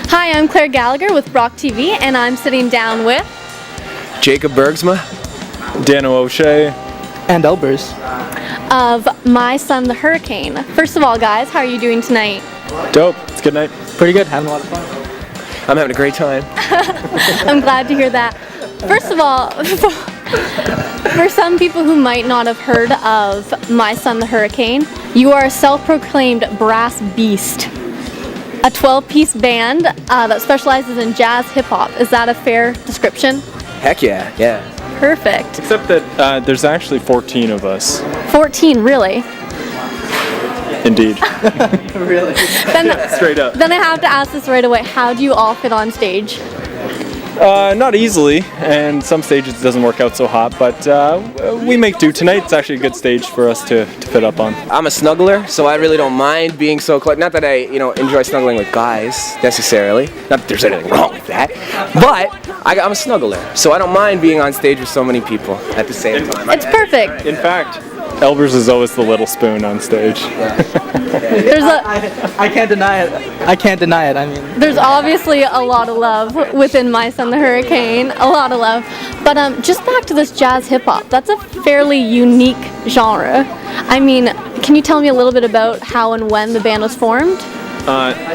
Hi, I'm Claire Gallagher with BrockTV, and I'm sitting down with Jacob Bergsma, Dan O'Shea, and Elbers of My Son the Hurricane. First of all, guys, how are you doing tonight? Dope. It's a good night. pretty good, having a lot of fun. I'm having a great time. I'm glad to hear that. First of all, for some people who might not have heard of My Son the Hurricane, you are a self-proclaimed brass beast. A 12-piece band that specializes in jazz hip-hop. Is that a fair description? Heck yeah, yeah. Perfect. Except that there's actually 14 of us. 14, really? Indeed. Really? Straight up. Then I have to ask this right away. How do you all fit on stage? Not easily, and some stages it doesn't work out so hot, but we make do tonight. It's actually a good stage for us to fit up on. I'm a snuggler, so I really don't mind being so close. Not that I, enjoy snuggling with guys necessarily. Not that there's anything wrong with that, but I'm a snuggler, so I don't mind being on stage with so many people at the same time. It's perfect. In fact, Elbers is always the little spoon on stage. There's I can't deny it. I can't deny it. I mean, There's obviously a lot of love within My Son the Hurricane, a lot of love. But just back to this jazz hip hop, that's a fairly unique genre. I mean, can you tell me a little bit about how and when the band was formed?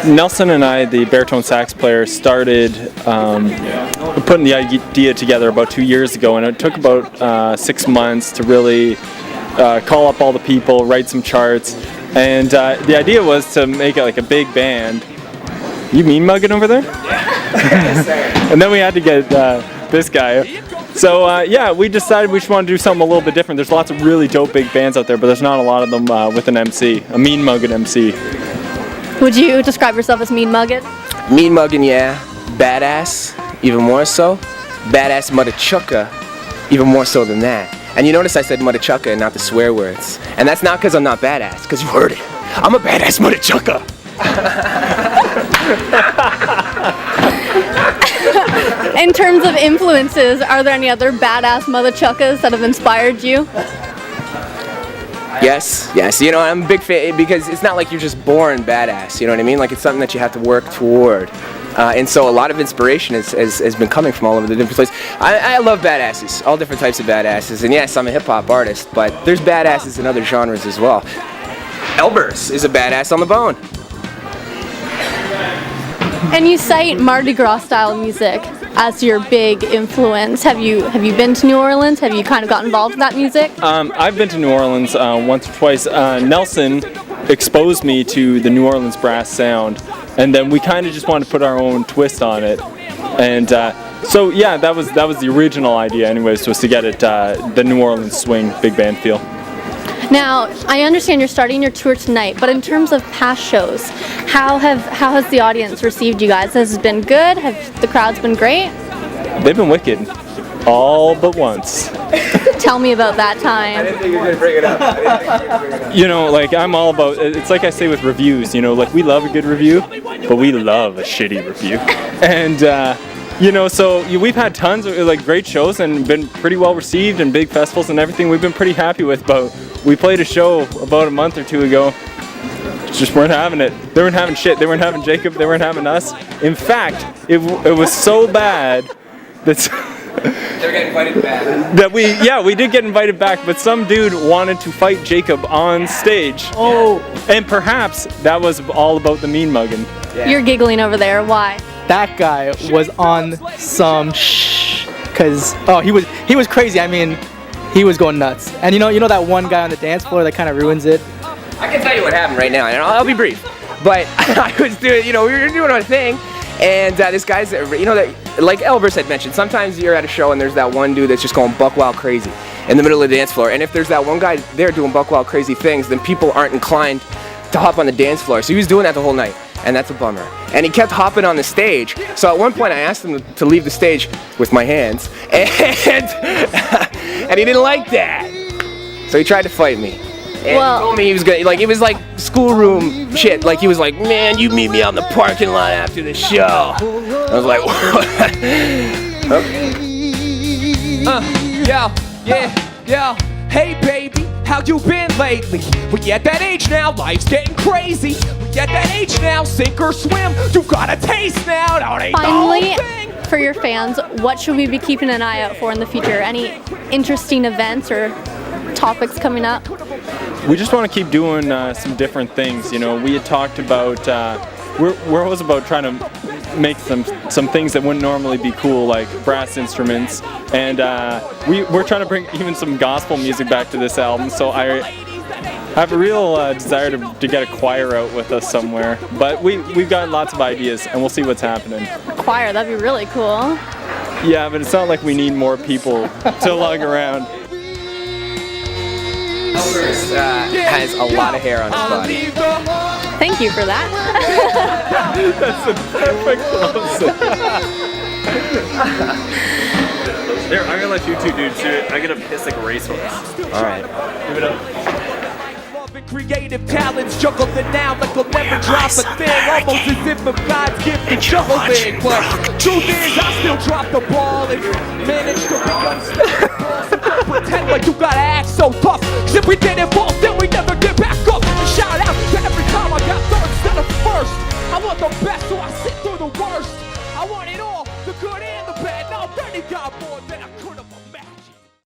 Nelson and I, the baritone sax player, started putting the idea together about 2 years ago, and it took about 6 months to really call up all the people, write some charts, and the idea was to make it like a big band. You mean mugging over there? Yeah. And then we had to get this guy. So yeah, we decided we just want to do something a little bit different. There's lots of really dope big bands out there, but there's not a lot of them with an MC, a mean mugging MC. Would you describe yourself as mean mugging? Mean mugging, yeah. Badass, even more so. Badass mother chucker, even more so than that. And you notice I said mother chucker and not the swear words. And that's not because I'm not badass, because you heard it. I'm a badass mother chucker. In terms of influences, are there any other badass mother chuckas that have inspired you? Yes. I'm a big fan because it's not like you're just born badass, you know what I mean? Like it's something that you have to work toward. And so a lot of inspiration has been coming from all over the different places. I love badasses, all different types of badasses. And yes, I'm a hip-hop artist, but there's badasses in other genres as well. Elbers is a badass on the bone. And you cite Mardi Gras style music as your big influence. Have you been to New Orleans? Have you kind of got involved with that music? I've been to New Orleans once or twice. Nelson exposed me to the New Orleans brass sound, and then we kind of just wanted to put our own twist on it. And so yeah, that was the original idea anyways, was to get it the New Orleans swing big band feel. Now, I understand you're starting your tour tonight, but in terms of past shows, how has the audience received you guys? Has it been good? Have the crowds been great? They've been wicked, all but once. Tell me about that time. I didn't think you were going to bring it up. You know, like I'm all about, it's like I say with reviews, like we love a good review, but we love a shitty review. And so we've had tons of like great shows and been pretty well received and big festivals and everything we've been pretty happy with, but we played a show about a month or two ago, just weren't having it. They weren't having shit, they weren't having Jacob, they weren't having us. In fact, it was so bad that They're getting invited back. that we did get invited back, but some dude wanted to fight Jacob on stage. oh, And perhaps that was all about the mean mugging. Yeah. You're giggling over there. Why? that guy was on some cause he was crazy. I mean, he was going nuts. And you know that one guy on the dance floor that kind of ruins it. I can tell you what happened right now, and I'll be brief. But I was doing, we were doing our thing, and this guy's, that like Elbers had mentioned, sometimes you're at a show and there's that one dude that's just going buck wild crazy in the middle of the dance floor. And if there's that one guy there doing buck wild crazy things, then people aren't inclined to hop on the dance floor. So he was doing that the whole night. and that's a bummer. And he kept hopping on the stage. So at one point I asked him to leave the stage with my hands, and and he didn't like that. So he tried to fight me. And Well- he told me he was gonna, like, it was like schoolroom shit. Like, he was like, man, you meet me out in the parking lot after the show. I was like, what? Okay. Yeah. Hey baby, how you been lately? We at that age now, life's getting crazy. We at that age now, sink or swim. You got a taste now, now it ain't the whole Finally, thing. for your fans, what should we be keeping an eye out for in the future? Any interesting events or topics coming up? We just want to keep doing some different things. You know, we had talked about we're always about trying to make some things that wouldn't normally be cool, like brass instruments, and we're trying to bring even some gospel music back to this album. So I have a real desire to get a choir out with us somewhere, but we've got lots of ideas, and we'll see what's happening. Choir, that'd be really cool. Yeah, but it's not like we need more people to lug around. Elvis has a lot of hair on his body. Thank you for that. That's a perfect close. There, I'm gonna let you two dudes do it. I'm gonna piss like a racehorse. All right. Give it up. Creative talents juggling now like I'll never drop a thing. Almost as if I'm God's gift to juggling. But truth is, I still drop the ball and manage to be unstoppable. So don't pretend like you gotta act so tough. 'Cause if we didn't fall